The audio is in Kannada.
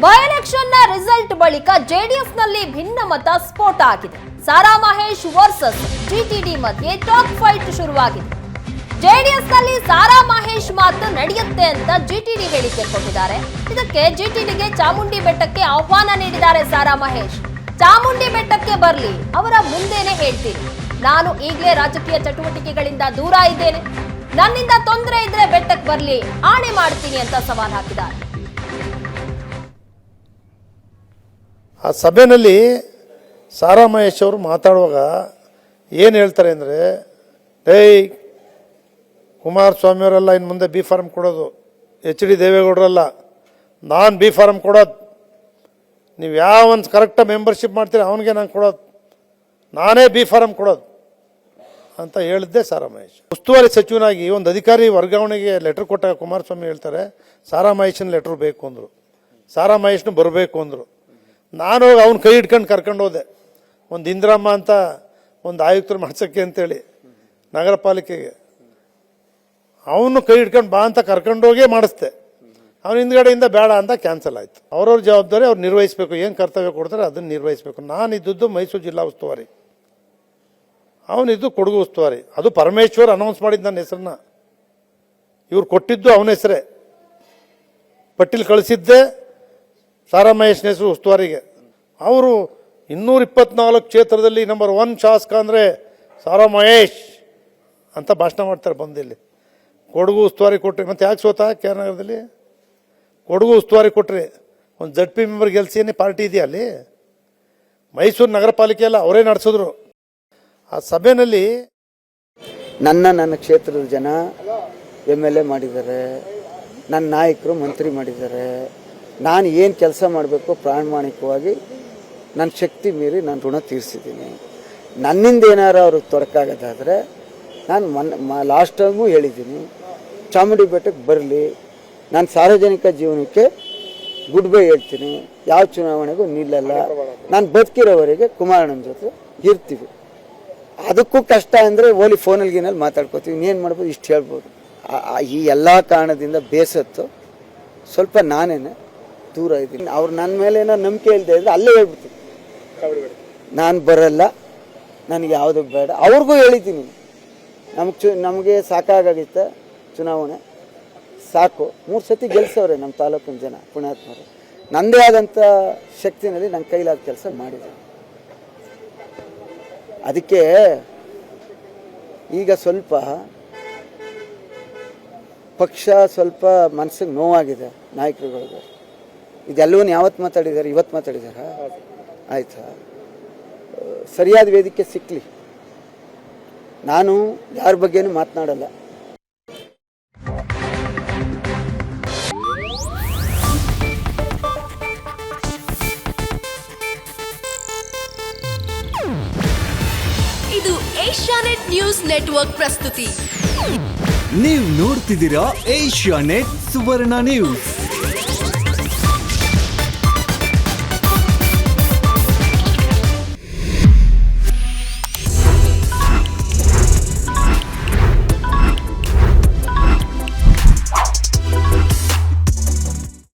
ಬೈ ಎಲೆಕ್ಷನ್ನ ರಿಸಲ್ಟ್ ಬಳಿಕ ಜೆಡಿಎಸ್ನಲ್ಲಿ ಭಿನ್ನಮತ ಸ್ಫೋಟ ಆಗಿದೆ. ಸಾರಾ ಮಹೇಶ್ ವರ್ಸಸ್ ಜಿಟಿಡಿ ಮಧ್ಯೆ ಟಾಕ್ ಫೈಟ್ ಶುರುವಾಗಿದೆ. ಜೆಡಿಎಸ್ನಲ್ಲಿ ಸಾರಾ ಮಹೇಶ್ ಮಾತು ನಡೆಯುತ್ತೆ ಅಂತ ಜಿಟಿಡಿ ಹೇಳಿಕೆ ಕೊಟ್ಟಿದ್ದಾರೆ. ಇದಕ್ಕೆ ಜಿಟಿಡಿಗೆ ಚಾಮುಂಡಿ ಬೆಟ್ಟಕ್ಕೆ ಆಹ್ವಾನ ನೀಡಿದ್ದಾರೆ ಸಾರಾ ಮಹೇಶ್. ಚಾಮುಂಡಿ ಬೆಟ್ಟಕ್ಕೆ ಬರ್ಲಿ, ಅವರ ಮುಂದೆನೆ ಹೇಳ್ತೀನಿ, ನಾನು ಈಗಲೇ ರಾಜಕೀಯ ಚಟುವಟಿಕೆಗಳಿಂದ ದೂರ ಇದ್ದೇನೆ, ನನ್ನಿಂದ ತೊಂದರೆ ಇದ್ರೆ ಬೆಟ್ಟಕ್ಕೆ ಬರ್ಲಿ, ಆಣೆ ಮಾಡ್ತೀನಿ ಅಂತ ಸವಾಲ್ ಹಾಕಿದ್ದಾರೆ. ಆ ಸಭೆಯಲ್ಲಿ ಸಾರಾ ಮಹೇಶ್ ಅವರು ಮಾತಾಡುವಾಗ ಏನು ಹೇಳ್ತಾರೆ ಅಂದರೆ, ಕುಮಾರಸ್ವಾಮಿ ಅವರೆಲ್ಲ ಇನ್ನು ಮುಂದೆ ಬಿ ಫಾರ್ಮ್ ಕೊಡೋದು, ಎಚ್ ಡಿ ದೇವೇಗೌಡರಲ್ಲ, ನಾನು ಬಿ ಫಾರ್ಮ್ ಕೊಡೋದು, ನೀವು ಯಾವನ್ ಕರೆಕ್ಟಾಗಿ ಮೆಂಬರ್ಶಿಪ್ ಮಾಡ್ತೀರಿ ಅವನಿಗೆ ನಾನು ಕೊಡೋದು, ನಾನೇ ಬಿ ಫಾರ್ಮ್ ಕೊಡೋದು ಅಂತ ಹೇಳಿದ್ದೆ ಸಾರಾ ಮಹೇಶ್. ಉಸ್ತುವಾರಿ ಸಚಿವನಾಗಿ ಒಂದು ಅಧಿಕಾರಿ ವರ್ಗಾವಣೆಗೆ ಲೆಟರ್ ಕೊಟ್ಟಾಗ ಕುಮಾರಸ್ವಾಮಿ ಹೇಳ್ತಾರೆ ಸಾರಾ ಮಹೇಶನ ಲೆಟ್ರ್ ಬೇಕು ಅಂದರು, ಸಾರಾ ಮಹೇಶ್ನು ಬರಬೇಕು ಅಂದರು. ನಾನು ಅವ್ನ ಕೈ ಹಿಡ್ಕೊಂಡು ಕರ್ಕೊಂಡು ಹೋದೆ, ಒಂದು ಇಂದಿರಮ್ಮ ಅಂತ ಒಂದು ಆಯುಕ್ತರು ಮಾಡ್ಸೋಕ್ಕೆ ಅಂತೇಳಿ ನಗರ ಪಾಲಿಕೆಗೆ, ಅವನು ಕೈ ಹಿಡ್ಕೊಂಡು ಬಾ ಅಂತ ಕರ್ಕೊಂಡೋಗೇ ಮಾಡಿಸ್ದೆ. ಅವನ ಹಿಂದ್ಗಡೆಯಿಂದ ಬೇಡ ಅಂತ ಕ್ಯಾನ್ಸಲ್ ಆಯಿತು. ಅವ್ರವ್ರ ಜವಾಬ್ದಾರಿ ಅವ್ರು ನಿರ್ವಹಿಸಬೇಕು, ಏನು ಕರ್ತವ್ಯ ಕೊಡ್ತಾರೆ ಅದನ್ನು ನಿರ್ವಹಿಸಬೇಕು. ನಾನು ಇದ್ದದ್ದು ಮೈಸೂರು ಜಿಲ್ಲಾ ಉಸ್ತುವಾರಿ, ಅವನಿದ್ದು ಕೊಡಗು ಉಸ್ತುವಾರಿ. ಅದು ಪರಮೇಶ್ವರ್ ಅನೌನ್ಸ್ ಮಾಡಿದ್ದು ನನ್ನ ಹೆಸರನ್ನ, ಇವ್ರು ಕೊಟ್ಟಿದ್ದು ಅವನ ಹೆಸರೇ, ಪಟ್ಟಿಲ್ ಕಳಿಸಿದ್ದೆ ಸಾರಾ ಮಹೇಶ್ನ ಹೆಸರು ಉಸ್ತುವಾರಿಗೆ. ಅವರು 224 ಕ್ಷೇತ್ರದಲ್ಲಿ ನಂಬರ್ 1 ಶಾಸಕ ಅಂದರೆ ಸಾರಾ ಮಹೇಶ್ ಅಂತ ಭಾಷಣ ಮಾಡ್ತಾರೆ ಬಂದಿಲ್ಲಿ. ಕೊಡಗು ಉಸ್ತುವಾರಿ ಕೊಟ್ಟರೆ ಮತ್ತೆ ಯಾಕೆ ಸೋತ ಕೆ ನಗರದಲ್ಲಿ? ಕೊಡಗು ಉಸ್ತುವಾರಿ ಕೊಟ್ಟರೆ ಒಂದು ZP ಮೆಂಬರ್ ಗೆಲ್ಸಿನೇ ಪಾರ್ಟಿ ಇದೆಯಾ ಅಲ್ಲಿ? ಮೈಸೂರು ನಗರ ಪಾಲಿಕೆ ಎಲ್ಲ ಅವರೇ ನಡೆಸಿದ್ರು. ಆ ಸಭೆಯಲ್ಲಿ ನನ್ನ ಕ್ಷೇತ್ರದ ಜನ MLA ಮಾಡಿದ್ದಾರೆ, ನನ್ನ ನಾಯಕರು ಮಂತ್ರಿ ಮಾಡಿದ್ದಾರೆ. ನಾನು ಏನು ಕೆಲಸ ಮಾಡಬೇಕು ಪ್ರಾಮಾಣಿಕವಾಗಿ ನನ್ನ ಶಕ್ತಿ ಮೀರಿ ನಾನು ಋಣ ತೀರಿಸಿದ್ದೀನಿ. ನನ್ನಿಂದ ಏನಾರು ಅವ್ರಿಗೆ ತೊಡಕಾಗೋದಾದರೆ ನಾನು ಲಾಸ್ಟ್ ಟೈಮು ಹೇಳಿದ್ದೀನಿ, ಚಾಮುಂಡಿ ಬೆಟ್ಟಕ್ಕೆ ಬರಲಿ, ನಾನು ಸಾರ್ವಜನಿಕ ಜೀವನಕ್ಕೆ ಗುಡ್ ಬೈ ಹೇಳ್ತೀನಿ, ಯಾವ ಚುನಾವಣೆಗೂ ನಿಲ್ಲಲ್ಲ, ನಾನು ಬದುಕಿರೋವರೆಗೆ ಕುಮಾರಣ್ಣನ ಜೊತೆ ಇರ್ತೀವಿ. ಅದಕ್ಕೂ ಕಷ್ಟ ಅಂದರೆ ಓಲಿ ಫೋನಲ್ಲಿ ಮಾತಾಡ್ಕೋತೀವಿ, ಇನ್ನೇನು ಮಾಡ್ಬೋದು, ಇಷ್ಟು ಹೇಳ್ಬೋದು. ಈ ಎಲ್ಲ ಕಾರಣದಿಂದ ಬೇಸತ್ತು ಸ್ವಲ್ಪ ನಾನೇನೆ ದೂರ ಇದ್ದೀನಿ. ಅವ್ರು ನನ್ನ ಮೇಲೆ ಏನೋ ನಂಬಿಕೆ ಇಲ್ಲದೆ ಇದ್ರೆ ಅಲ್ಲೇ ಹೇಳ್ಬಿಡ್ತೀನಿ, ನಾನು ಬರಲ್ಲ, ನನಗೆ ಯಾವುದು ಬೇಡ. ಅವ್ರಿಗೂ ಹೇಳಿದ್ದೀನಿ, ನಮಗೆ ಸಾಕಾಗಿತ್ತು ಚುನಾವಣೆ, ಸಾಕು. 3 ಸತಿ ಗೆಲ್ಸವ್ರೆ ನಮ್ಮ ತಾಲೂಕಿನ ಜನ ಪುಣ್ಯಾತ್ಮರು. ನನ್ನದೇ ಆದಂಥ ಶಕ್ತಿನಲ್ಲಿ ನನ್ನ ಕೈಲಾದ ಕೆಲಸ ಮಾಡಿದೆ. ಅದಕ್ಕೆ ಈಗ ಸ್ವಲ್ಪ ಪಕ್ಷ ಸ್ವಲ್ಪ ಮನಸ್ಸಿಗೆ ನೋವಾಗಿದೆ ನಾಯಕರುಗಳಿಗೆ. ಇದೆಲ್ಲವೂ ಯಾವತ್ತು ಮಾತಾಡಿದ್ದಾರೆ? ಇವತ್ತು ಮಾತಾಡಿದಾರ? ಆಯ್ತಾ? ಸರಿಯಾದ ವೇದಿಕೆ ಸಿಕ್ಕಲಿ. ನಾನು ಯಾರ ಬಗ್ಗೆನೂ ಮಾತನಾಡಲ್ಲ. ಇದು ಏಷ್ಯಾನೆಟ್ ನ್ಯೂಸ್ ನೆಟ್ವರ್ಕ್ ಪ್ರಸ್ತುತಿ. ನೀವು ನೋಡ್ತಿದ್ದೀರಾ ಏಷ್ಯಾನೆಟ್ ಸುವರ್ಣ ನ್ಯೂಸ್.